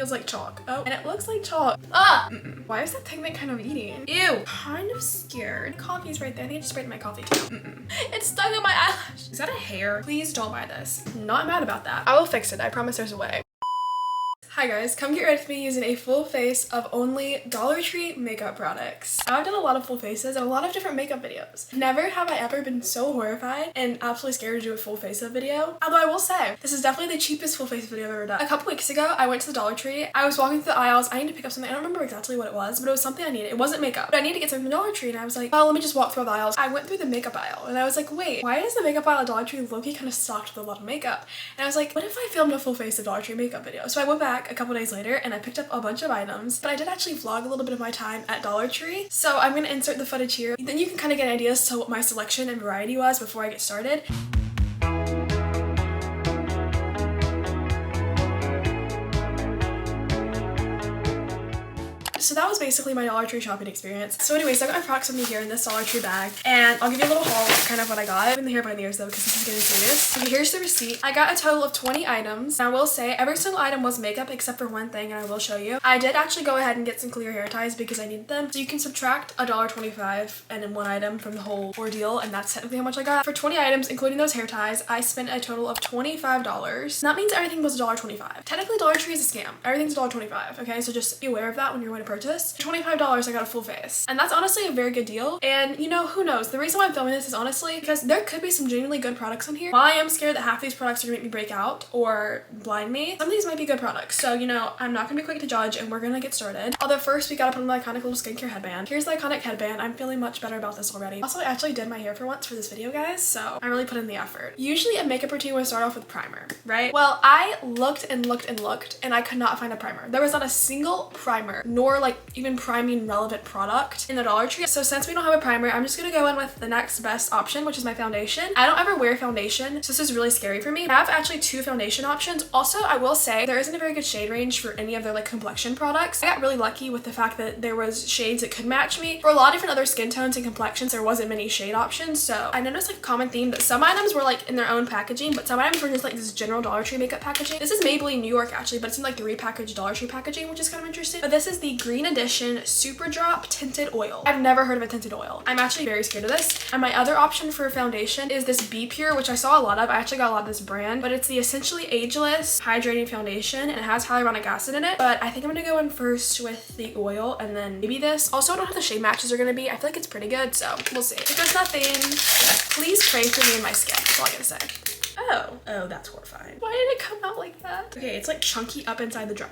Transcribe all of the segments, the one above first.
Feels like chalk. Oh, and it looks like chalk. Ah! Why is that pigment kind of eating? Ew. Kind of scared. Coffee's right there. I think I just sprayed my coffee too. It's stuck in my eyelash. Is that a hair? Please don't buy this. Not mad about that. I will fix it. I promise there's a way. Hi guys, come get ready with me using a full face of only Dollar Tree makeup products. I've done a lot of full faces and a lot of different makeup videos. Never have I ever been so horrified and absolutely scared to do a full face of video. Although I will say, this is definitely the cheapest full face video I've ever done. A couple weeks ago, I went to the Dollar Tree. I was walking through the aisles. I needed to pick up something. I don't remember exactly what it was, but it was something I needed. It wasn't makeup, but I needed to get something from the Dollar Tree, and I was like, oh, let me just walk through the aisles. I went through the makeup aisle and I was like, wait, why is the makeup aisle at Dollar Tree low-key kind of stocked with a lot of makeup? And I was like, what if I filmed a full face of Dollar Tree makeup video? So I went back a couple days later and I picked up a bunch of items, but I did actually vlog a little bit of my time at Dollar Tree. So I'm gonna insert the footage here. Then you can kind of get an idea as to what my selection and variety was before I get started. So that was basically my Dollar Tree shopping experience. So anyways, I got my products with me here in this Dollar Tree bag, and I'll give you a little haul of kind of what I got. I'm in the hair by the ears though, because this is getting serious. Okay, here's the receipt. I got a total of 20 items. And I will say every single item was makeup except for one thing, and I will show you. I did actually go ahead and get some clear hair ties because I needed them. So you can subtract $1.25 and then one item from the whole ordeal, and that's technically how much I got. For 20 items, including those hair ties, I spent a total of $25. That means everything was $1.25. Technically, Dollar Tree is a scam. Everything's $1.25, okay? So just be aware of that when you're going to purchase. For $25, I got a full face. And that's honestly a very good deal. And you know, who knows? The reason why I'm filming this is honestly because there could be some genuinely good products in here. While I am scared that half these products are gonna make me break out or blind me, some of these might be good products. So, you know, I'm not gonna be quick to judge and we're gonna get started. Although first we gotta put on my iconic little skincare headband. Here's the iconic headband. I'm feeling much better about this already. Also, I actually did my hair for once for this video, guys. So I really put in the effort. Usually a makeup routine would start off with primer, right? Well, I looked and looked and looked and I could not find a primer. There was not a single primer, nor like even priming relevant product in the Dollar Tree. So since we don't have a primer, I'm just gonna go in with the next best option, which is my foundation. I don't ever wear foundation, so this is really scary for me. I have actually two foundation options. Also, I will say there isn't a very good shade range for any of their like complexion products. I got really lucky with the fact that there was shades that could match me. For a lot of different other skin tones and complexions, there wasn't many shade options. So I noticed like a common theme that some items were like in their own packaging, but some items were just like this general Dollar Tree makeup packaging. This is Maybelline New York actually, but it's in like the repackaged Dollar Tree packaging, which is kind of interesting. But this is the Green Edition Super Drop Tinted Oil. I've never heard of a tinted oil. I'm actually very scared of this. And my other option for foundation is this Be Pure, which I saw a lot of. I actually got a lot of this brand, but it's the Essentially Ageless Hydrating Foundation and it has hyaluronic acid in it. But I think I'm gonna go in first with the oil and then maybe this. Also, I don't know how the shade matches are gonna be. I feel like it's pretty good, so we'll see. If there's nothing, please pray for me and my skin. That's all I gotta say. Oh, that's horrifying. Why did it come out like that? Okay, it's like chunky up inside the jar.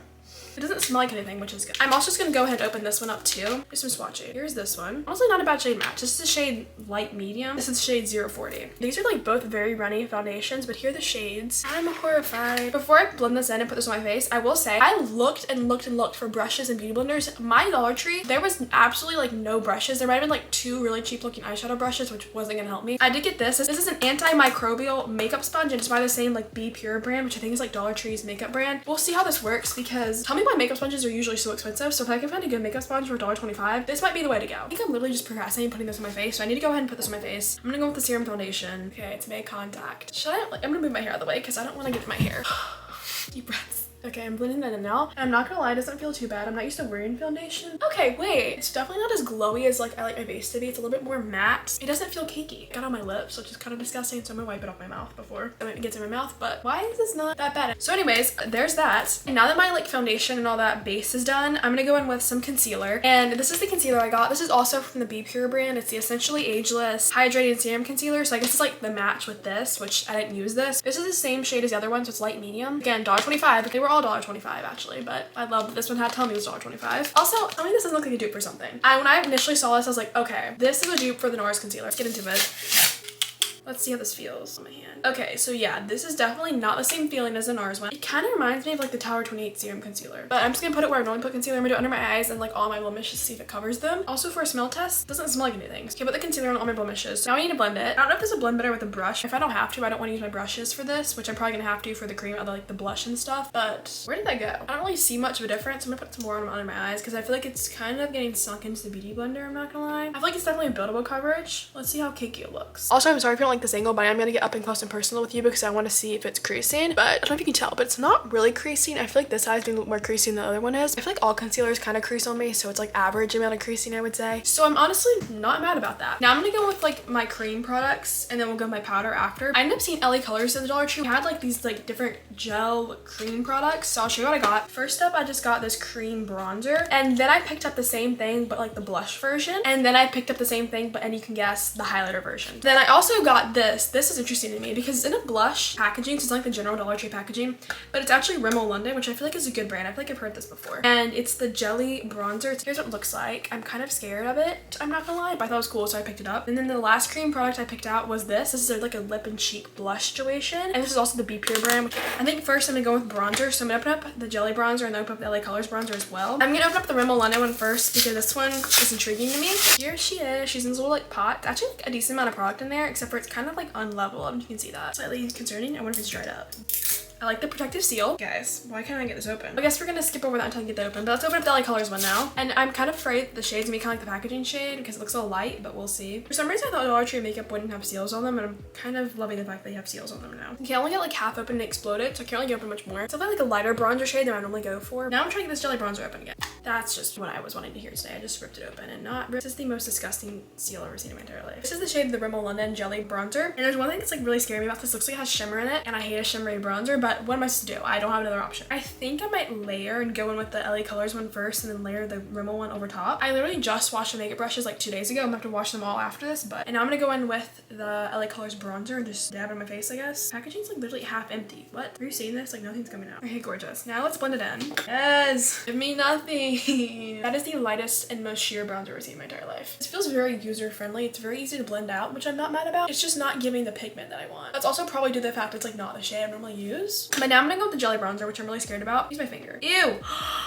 It doesn't smell like anything, which is good. I'm also just gonna go ahead and open this one up too. Just some swatching. Here's this one. Honestly, not a bad shade match. This is the shade light medium. This is shade 040. These are like both very runny foundations, but here are the shades. I'm horrified. Before I blend this in and put this on my face, I will say I looked and looked and looked for brushes and beauty blenders. My Dollar Tree, there was absolutely like no brushes. There might have been like two really cheap looking eyeshadow brushes, which wasn't gonna help me. I did get this. This is an antimicrobial makeup sponge and it's by the same like Be Pure brand, which I think is like Dollar Tree's makeup brand. We'll see how this works because tell me why makeup sponges are usually so expensive. So if I can find a good makeup sponge for $1.25, this might be the way to go. I think I'm literally just procrastinating putting this on my face. So I need to go ahead and put this on my face. I'm gonna go with the serum foundation. Okay, it's made contact. Should I, like, I'm gonna move my hair out of the way because I don't want to get to my hair. Deep breaths. Okay, I'm blending that in now. And I'm not gonna lie, it doesn't feel too bad. I'm not used to wearing foundation. Okay, wait. It's definitely not as glowy as like I like my base to be. It's a little bit more matte. It doesn't feel cakey. It got on my lips, which is kind of disgusting. So I'm gonna wipe it off my mouth before it gets in my mouth. But why is this not that bad? So anyways, there's that. And now that my like foundation and all that base is done, I'm gonna go in with some concealer. And this is the concealer I got. This is also from the Be Pure brand. It's the Essentially Ageless Hydrating Serum Concealer. So I guess it's like the match with this, which I didn't use this. This is the same shade as the other one, so it's light medium. Again, $1.25. They were all $1.25. Actually, but I love that this one had tell me it was $1.25. Also, tell me this doesn't look like a dupe for something. When I initially saw this, I was like, okay, this is a dupe for the NARS concealer. Let's get into it. Let's see how this feels on my hand. Okay, so yeah, this is definitely not the same feeling as the NARS one. It kind of reminds me of like the Tower 28 Serum Concealer. But I'm just gonna put it where I normally put concealer. I'm gonna do it under my eyes and like all my blemishes to see if it covers them. Also for a smell test, it doesn't smell like anything. Okay, put the concealer on all my blemishes. Now I need to blend it. I don't know if this will blend better with a brush. If I don't have to, I don't want to use my brushes for this, which I'm probably gonna have to for the cream, other like the blush and stuff. But where did that go? I don't really see much of a difference. I'm gonna put some more on under my eyes because I feel like it's kind of getting sunk into the beauty blender, I'm not gonna lie. I feel like it's definitely a buildable coverage. Let's see how cakey it looks. Also, I'm sorry if you don't like like this angle, but I'm gonna get up and close and personal with you because I want to see if it's creasing. But I don't know if you can tell, but it's not really creasing. I feel like this side is being more creasing than the other one is. I feel like all concealers kind of crease on me, so it's like average amount of creasing, I would say. So I'm honestly not mad about that. Now I'm gonna go with like my cream products, and then we'll go with my powder after. I ended up seeing LA Colors at the Dollar Tree. I had like these like different gel cream products, so I'll show you what I got. First up, I just got this cream bronzer, and then I picked up the same thing but like the blush version, and then I picked up the same thing but, and you can guess, the highlighter version. Then I also got this is interesting to me because it's in a blush packaging, so it's like the general Dollar Tree packaging, but it's actually Rimmel London, which I feel like is a good brand. I feel like I've heard this before, and it's the jelly bronzer. Here's what it looks like. I'm kind of scared of it, I'm not gonna lie, but I thought it was cool, so I picked it up. And then the last cream product I picked out was this is like a lip and cheek blush situation, and this is also the Be Pure brand, which I think first I'm gonna go with bronzer, so I'm gonna open up the jelly bronzer and then open up the LA Colors bronzer as well. I'm gonna open up the Rimmel London one first because this one is intriguing to me. Here she is. She's in this little like pot. It's actually like a decent amount of product in there, except for it's kind of like unleveled. You can see that. Slightly concerning. I wonder if it's dried up. I like the protective seal. Guys, why can't I get this open? I guess we're gonna skip over that until I get that open, but let's open up the LA Colors one now. And I'm kind of afraid the shade's gonna be kind of like the packaging shade because it looks so light, but we'll see. For some reason I thought Dollar Tree makeup wouldn't have seals on them, and I'm kind of loving the fact they have seals on them now. Okay, I only got like half open and exploded, so I can't really get open much more. It's definitely like a lighter bronzer shade than I normally go for. Now I'm trying to get this jelly bronzer open again. That's just what I was wanting to hear today. I just ripped it open and not This is the most disgusting seal I've ever seen in my entire life. This is the shade the Rimmel London Jelly Bronzer. And there's one thing that's like really scary me about this. It looks like it has shimmer in it, and I hate a shimmery bronzer, but what am I supposed to do? I don't have another option. I think I might layer and go in with the LA Colors one first and then layer the Rimmel one over top. I literally just washed the makeup brushes like 2 days ago. I'm gonna have to wash them all after this, and now I'm gonna go in with the LA Colors bronzer and just dab it in my face, I guess. Packaging's like literally half empty. What? Are you seeing this? Like nothing's coming out. Okay, gorgeous. Now let's blend it in. Yes! Give me nothing. That is the lightest and most sheer bronzer I've seen in my entire life. This feels very user-friendly. It's very easy to blend out, which I'm not mad about. It's just not giving the pigment that I want. That's also probably due to the fact it's like not the shade I normally use. But now I'm gonna go with the jelly bronzer, which I'm really scared about. Use my finger. Ew!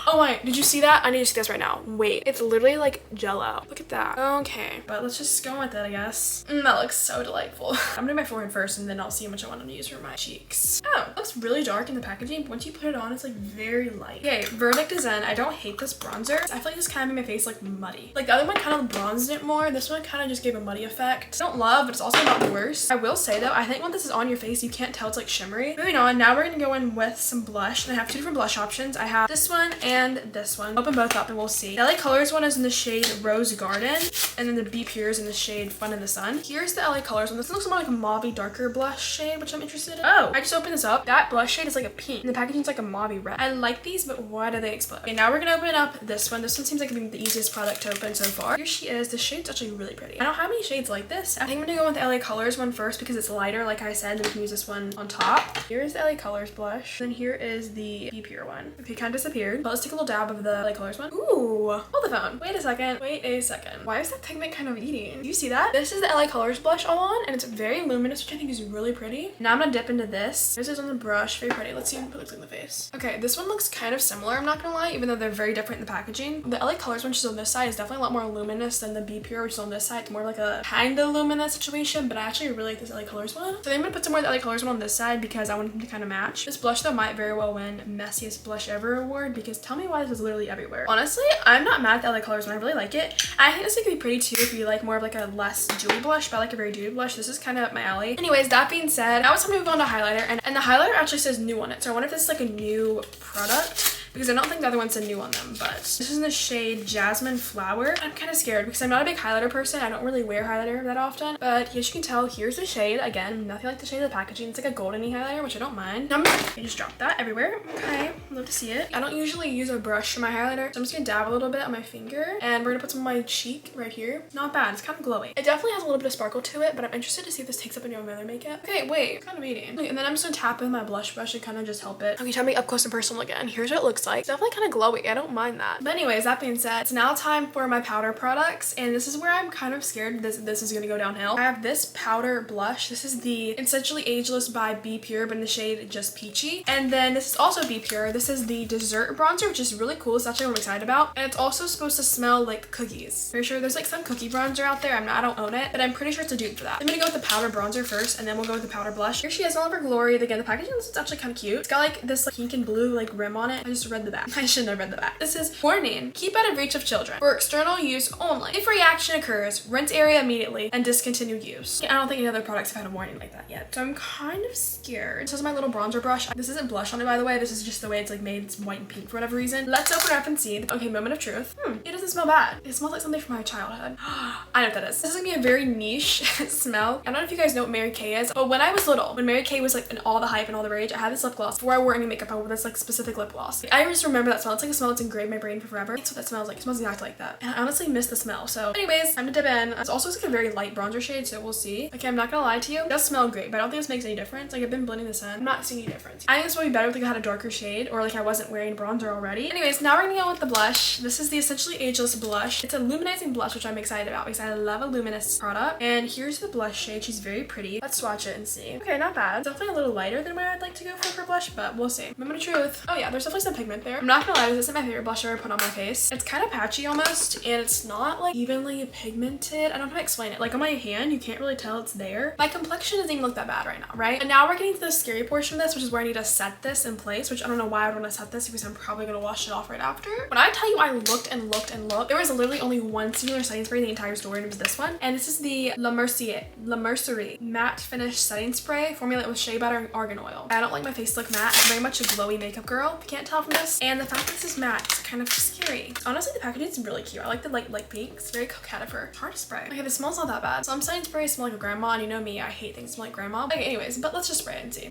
Oh my, did you see that? I need to see this right now. Wait, it's literally like jello. Look at that. Okay, but let's just go with it, I guess. That looks so delightful. I'm gonna do my forehead first, and then I'll see how much I want to use for my cheeks. Oh, it looks really dark in the packaging. Once you put it on, it's like very light. Okay, verdict is in. I don't hate this bronzer. I feel like this kind of made my face like muddy. Like the other one kind of bronzed it more. This one kind of just gave a muddy effect. I don't love, but it's also not the worst. I will say though, I think when this is on your face, you can't tell it's like shimmery. Moving on, now we're gonna go in with some blush, and I have two different blush options. I have this one and this one. Open both up and we'll see. The LA Colors one is in the shade Rose Garden, and then the Be Pure is in the shade Fun in the Sun. Here's the LA Colors one. This looks more like a mauvey darker blush shade, which I'm interested in. Oh, I just opened this up. That blush shade is like a pink, and the packaging's like a mauvey red. I like these, but why do they explode? Okay, now we're gonna open up this one. This one seems like the easiest product to open so far. Here she is. The shade's actually really pretty. I don't have any shades like this. I think I'm gonna go with the LA Colors one first because it's lighter, like I said, then we can use this one on top. Here's the LA Colors blush. Then here is the Be Pure one. Okay, kind of disappeared. But let's take a little dab of the LA Colors one. Ooh, hold the phone. Wait a second. Wait a second. Why is that pigment kind of eating? Do you see that? This is the LA Colors blush all on, and it's very luminous, which I think is really pretty. Now I'm gonna dip into this. This is on the brush. Very pretty. Let's see what it looks like in the face. Okay, this one looks kind of similar, I'm not gonna lie, even though they're very different in the packaging. The LA Colors one, which is on this side, is definitely a lot more luminous than the Be Pure, which is on this side. It's more like a kind of luminous situation, but I actually really like this LA Colors one. So I'm gonna put some more of the LA Colors one on this side because I want them to kind of match. This blush though might very well win Messiest Blush Ever award because tell me why this is literally everywhere. Honestly, I'm not mad at the LA Colors one. I really like it. I think this could be pretty too if you like more of like a less dewy blush, but I like a very dewy blush. This is kind of up my alley. Anyways, that being said, now it's time to move on to highlighter, and the highlighter actually says new on it. So I wonder if this is like a new product, because I don't think the other one said new on them, but this is in the shade Jasmine Flower. I'm kind of scared because I'm not a big highlighter person. I don't really wear highlighter that often, but as you can tell, here's the shade. Again, nothing like the shade of the packaging. It's like a goldeny highlighter, which I don't mind. I just dropped that everywhere. Okay, love to see it. I don't usually use a brush for my highlighter, so I'm just gonna dab a little bit on my finger, and we're gonna put some on my cheek right here. Not bad, it's kind of glowy. It definitely has a little bit of sparkle to it, but I'm interested to see if this takes up any of my other makeup. Okay, wait, it's kind of eating. Okay, and then I'm just gonna tap with my blush brush and kind of just help it. Okay, try to be up close and personal again. Here's what it looks like. It's definitely kind of glowy. I don't mind that. But anyways, that being said, it's now time for my powder products, and this is where I'm kind of scared this is gonna go downhill. I have this powder blush. This is the Essentially Ageless by Be Pure, but in the shade Just Peachy. And then this is also Be Pure. This is the dessert bronzer, which is really cool. It's actually what I'm excited about. And it's also supposed to smell like cookies. Pretty sure there's like some cookie bronzer out there. I don't own it, but I'm pretty sure it's a dupe for that. I'm gonna go with the powder bronzer first, and then we'll go with the powder blush. Here she is in all of her glory. Again, the packaging is actually kind of cute. It's got like this like pink and blue like rim on it. I just read the back. I shouldn't have read the back. This is warning, keep out of reach of children. For external use only. If reaction occurs, rinse area immediately and discontinue use. I don't think any other products have had a warning like that yet. So I'm kind of scared. This is my little bronzer brush. This isn't blush on it, by the way. This is just the way it's like made. It's white and pink for whatever reason. Let's open it up and see. Okay, moment of truth. It doesn't smell bad. It smells like something from my childhood. I know what that is. This is gonna be a very niche smell. I don't know if you guys know what Mary Kay is, but when I was little, when Mary Kay was like in all the hype and all the rage, I had this lip gloss. Before I wore any makeup, I wore this like specific lip gloss. I just remember that smell. It's like a smell that's engraved in my brain for forever. That's what that smells like. It smells exactly like that. And I honestly miss the smell. So anyways, time to dip in. It's also like a very light bronzer shade, so we'll see. Okay, I'm not gonna lie to you. It does smell great, but I don't think this makes any difference. Like I've been blending this in. I'm not seeing any difference. I think this would be better if like I had a darker shade or like I wasn't wearing bronzer already. Anyways, now we're gonna go with the blush. This is the Essentially Ageless blush. It's a luminizing blush, which I'm excited about because I love a luminous product. And here's the blush shade. She's very pretty. Let's swatch it and see. Okay, not bad. It's definitely a little lighter than where I'd like to go for blush, but we'll see. Moment of truth. Oh yeah, there's definitely some pigment there. I'm not gonna lie, this isn't my favorite blush I've ever put on my face. It's kind of patchy almost, and it's not like evenly pigmented. I don't know how to explain it. Like on my hand, you can't really tell it's there. My complexion doesn't even look that bad right now, right? And now we're getting to the scary portion of this, which is where I need to set this in place, which I don't know why I would want to set this because I'm probably gonna wash it off right after. When I tell you I looked and looked and looked, there was literally only one singular setting spray in the entire store, and it was this one. And this is the La Mercerie matte finish setting spray formulated with shea butter and argan oil. I don't like my face to look matte. I'm very much a glowy makeup girl, if you can't tell from this. And the fact that this is matte is kind of scary. Honestly, the packaging is really cute. I like the light pink. It's very coquette of her. It's hard to spray. Okay, the smell's not that bad. Some setting sprays smell like a grandma, and you know me, I hate things that smell like grandma. Okay, anyways, but let's just spray it and see.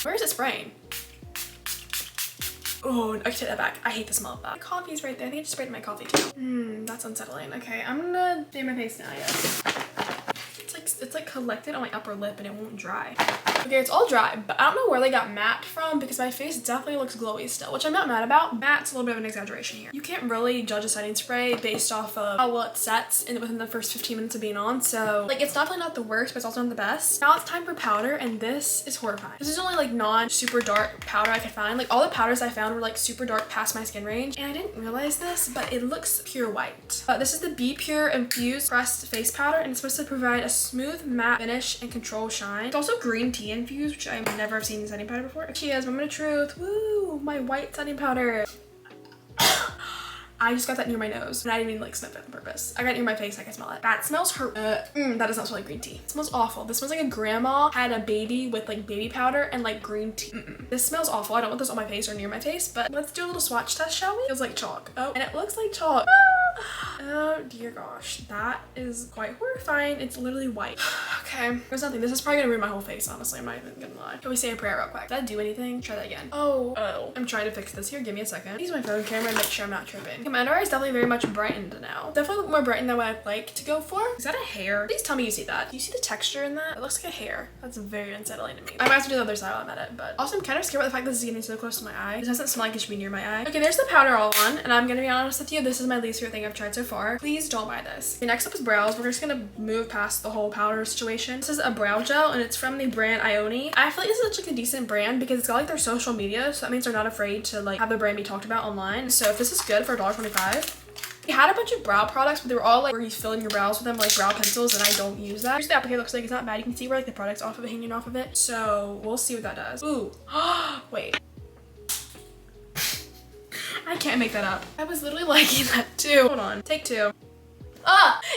Where is it spraying? Oh, I take that back. I hate the smell of that. My coffee's right there. I think I just sprayed my coffee too. That's unsettling. Okay, I'm gonna do my face now, yes. It's like collected on my upper lip and it won't dry. Okay, it's all dry, but I don't know where they got matte from because my face definitely looks glowy still, which I'm not mad about. Matte's a little bit of an exaggeration here. You can't really judge a setting spray based off of how well it sets within the first 15 minutes of being on. So like, it's definitely not the worst, but it's also not the best. Now it's time for powder, and this is horrifying. This is only like non-super dark powder I could find. Like all the powders I found were like super dark past my skin range, and I didn't realize this, but it looks pure white. This is the Be Pure Infused Pressed Face Powder, and it's supposed to provide a smooth matte finish and control shine. It's also green tea infused, which I never have seen in setting powder before. She has Moment of Truth. Woo! My white setting powder. I just got that near my nose, and I didn't even like sniff it on purpose. I got it near my face, I can smell it. That smells that does not smell like green tea. It smells awful. This smells like a grandma had a baby with like baby powder and like green tea. This smells awful. I don't want this on my face or near my face, but let's do a little swatch test, shall we? It feels like chalk. Oh, and it looks like chalk. Oh dear gosh, that is quite horrifying. It's literally white. Okay, there's nothing. This is probably gonna ruin my whole face, honestly. I'm not even gonna lie. Can we say a prayer real quick? Did that do anything? Try that again. Oh. I'm trying to fix this. Here, give me a second. Use my phone camera and make sure I'm not tripping. Okay, my under eye is definitely very much brightened now. Definitely look more brightened than what I'd like to go for. Is that a hair? Please tell me you see that. Do you see the texture in that? It looks like a hair. That's very unsettling to me. I might have to do the other side while I'm at it, but also I'm kind of scared about the fact that this is getting so close to my eye. It doesn't smell like it should be near my eye. Okay, there's the powder all on, and I'm gonna be honest with you, this is my least favorite thing I've tried so far. Please don't buy this. Okay, next up is brows. We're just gonna move past the whole powder situation. This is a brow gel, and it's from the brand ILYYY. I feel like this is such like a decent brand because it's got like their social media, so that means they're not afraid to like have their brand be talked about online. So if this is good for $1.25. We had a bunch of brow products, but they were all like where you fill in your brows with them, like brow pencils, and I don't use that. Here's the applicator. Looks like it's not bad. You can see where like the product's off of it, hanging off of it. So we'll see what that does. Ooh. Wait. I can't make that up. I was literally liking that too. Hold on. Take two.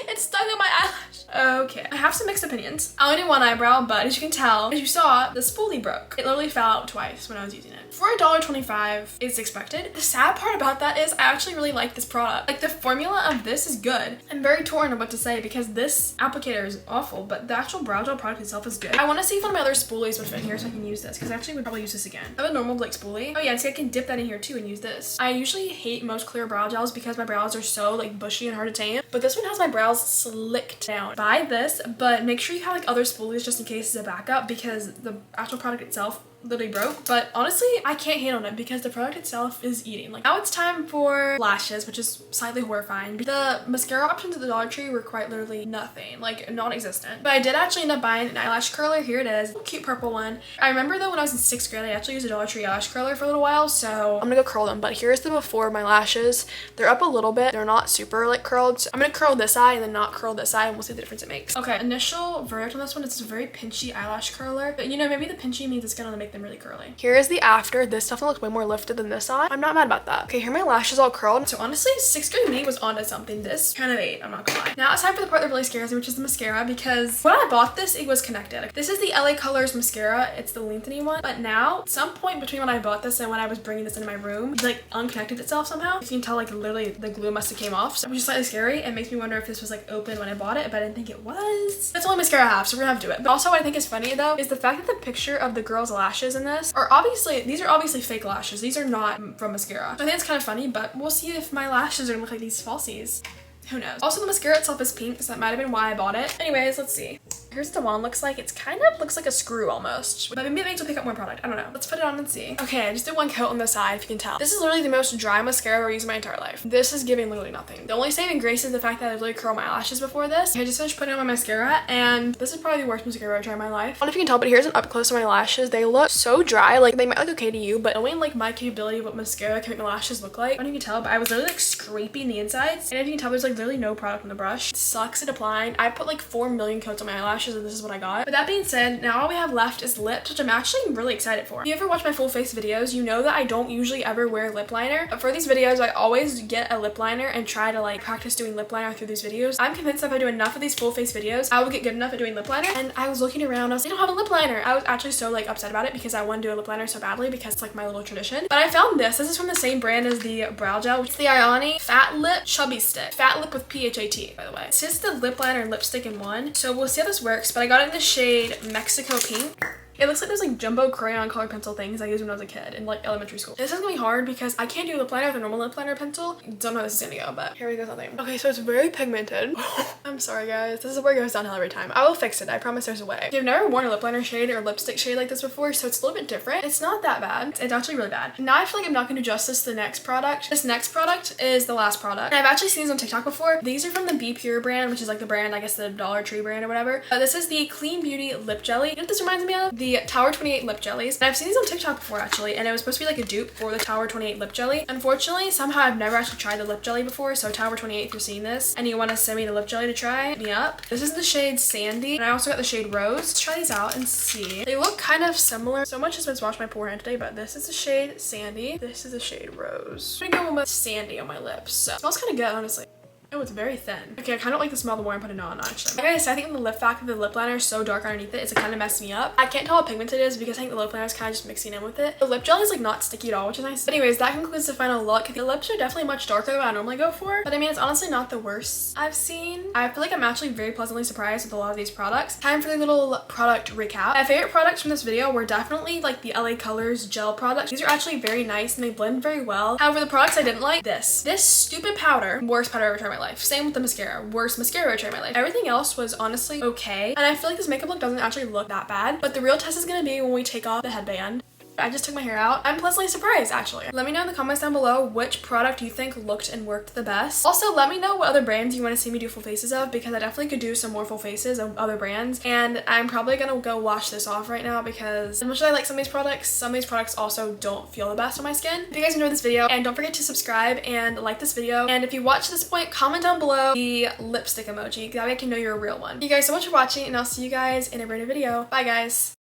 It's stuck in my eyelash. Okay, I have some mixed opinions. I only did one eyebrow, but as you can tell, as you saw, the spoolie broke. It literally fell out twice when I was using it. For $1.25, it's expected. The sad part about that is I actually really like this product. Like the formula of this is good. I'm very torn on what to say because this applicator is awful, but the actual brow gel product itself is good. I want to see if one of my other spoolies would fit in here so I can use this because I actually would probably use this again. I have a normal like spoolie. Oh yeah, see I can dip that in here too and use this. I usually hate most clear brow gels because my brows are so like bushy and hard to tame, but this one has my brows slicked down. Buy this, but make sure you have like other spoolies just in case as a backup because the actual product itself literally broke. But honestly, I can't hate on it because the product itself is eating. Like now it's time for lashes, which is slightly horrifying. The mascara options at the Dollar Tree were quite literally nothing, like non-existent. But I did actually end up buying an eyelash curler. Here it is, cute purple one. I remember though when I was in 6th grade, I actually used a Dollar Tree eyelash curler for a little while, so I'm gonna go curl them. But here's the before of my lashes. They're up a little bit. They're not super like curled. So I'm gonna curl this eye and then not curl this eye, and we'll see the difference it makes. Okay, initial verdict on this one, it's a very pinchy eyelash curler, but you know, maybe the pinchy means it's gonna make make them really curly. Here is the after. This definitely looks way more lifted than this side. I'm not mad about that. Okay, here are my lashes all curled. So honestly, 6th grade me was onto something. This kind of ate, I'm not gonna lie. Now it's time for the part that really scares me, which is the mascara, because when I bought this, it was connected. This is the LA Colors mascara. It's the lengthening one. But now, at some point between when I bought this and when I was bringing this into my room, it like unconnected itself somehow. You can tell like literally the glue must have came off. So which is slightly scary. It makes me wonder if this was like open when I bought it, but I didn't think it was. That's the only mascara I have, so we're gonna have to do it. But also what I think is funny though is the fact that the picture of the girl's lashes in this are obviously, these are obviously fake lashes. These are not from mascara. So I think it's kind of funny, but we'll see if my lashes are gonna look like these falsies. Who knows? Also, the mascara itself is pink, so that might have been why I bought it. Anyways, let's see. Here's what the wand looks like. It's kind of looks like a screw almost. But maybe it makes me pick up more product. I don't know. Let's put it on and see. Okay, I just did one coat on the side, if you can tell. This is literally the most dry mascara I've ever used in my entire life. This is giving literally nothing. The only saving grace is the fact that I literally curled my eyelashes before this. I just finished putting on my mascara, and this is probably the worst mascara I've tried in my life. I don't know if you can tell, but here's an up close of my lashes. They look so dry. Like, they might look okay to you, but knowing like my capability of what mascara can make my lashes look like, I don't know if you can tell, but I was literally like scraping the insides. And if you can tell, there's like literally no product on the brush. It sucks at applying. I put like 4 million coats on my eyelashes, and this is what I got. But that being said, now all we have left is lips, which I'm actually really excited for. If you ever watch my full face videos, you know that I don't usually ever wear lip liner. But for these videos, I always get a lip liner and try to like practice doing lip liner through these videos. I'm convinced that if I do enough of these full face videos, I will get good enough at doing lip liner. And I was looking around, I was like, I don't have a lip liner. I was actually so like upset about it because I want to do a lip liner so badly because it's like my little tradition. But I found this. This is from the same brand as the brow gel, which is the ILYYY Fat Lip Chubby Stick. Fat Lip with PHAT, by the way. It's just the lip liner and lipstick in one. So we'll see how this works, but I got it in the shade Mexico Pink. It looks like those like jumbo crayon color pencil things I used when I was a kid in like elementary school. This is gonna be hard because I can't do lip liner with a normal lip liner pencil. Don't know how this is gonna go, but here we go. Something. Okay, so it's very pigmented. I'm sorry guys. This is where it goes downhill every time. I will fix it. I promise there's a way. If you've never worn a lip liner shade or lipstick shade like this before, so it's a little bit different. It's not that bad. It's actually really bad. Now I feel like I'm not gonna do justice to the next product. This next product is the last product. And I've actually seen these on TikTok before. These are from the Be Pure brand, which is like the brand, I guess the Dollar Tree brand or whatever. This is the Clean Beauty Lip Jelly. You know what this reminds me of? The Tower 28 lip jellies. And I've seen these on TikTok before actually, and it was supposed to be like a dupe for the Tower 28 lip jelly. Unfortunately, somehow I've never actually tried the lip jelly before, so Tower 28, if you're seeing this and you want to send me the lip jelly to try, hit me up. This is the shade Sandy, and I also got the shade Rose. Let's try these out and see. They look kind of similar. So much has been washed my poor hand today, but this is the shade Sandy. This is the shade Rose. I'm gonna go with Sandy on my lips. So it smells kind of good, honestly. Oh, it's very thin. Okay, I kind of like the smell the more I put it on, actually. Like I said, I think the lip back of the lip liner is so dark underneath it, it's kind of messed me up. I can't tell how pigmented it is because I think the lip liner is kind of just mixing in with it. The lip jelly is like not sticky at all, which is nice. But anyways, that concludes the final look. The lips are definitely much darker than what I normally go for, but I mean, it's honestly not the worst I've seen. I feel like I'm actually very pleasantly surprised with a lot of these products. Time for the little product recap. My favorite products from this video were definitely like the LA Colors gel products. These are actually very nice and they blend very well. However, the products I didn't like, this stupid powder, worst powder I've ever tried in my life. Same with the mascara. Worst mascara I've tried in my life. Everything else was honestly okay, and I feel like this makeup look doesn't actually look that bad, but the real test is gonna be when we take off the headband. I just took my hair out. I'm pleasantly surprised, actually. Let me know in the comments down below which product you think looked and worked the best. Also, let me know what other brands you want to see me do full faces of, because I definitely could do some more full faces of other brands. And I'm probably gonna go wash this off right now because as much as I like some of these products also don't feel the best on my skin. If you guys enjoyed this video, and don't forget to subscribe and like this video. And if you watched this point, comment down below the lipstick emoji. That way I can know you're a real one. Thank you guys so much for watching, and I'll see you guys in a brand new video. Bye, guys.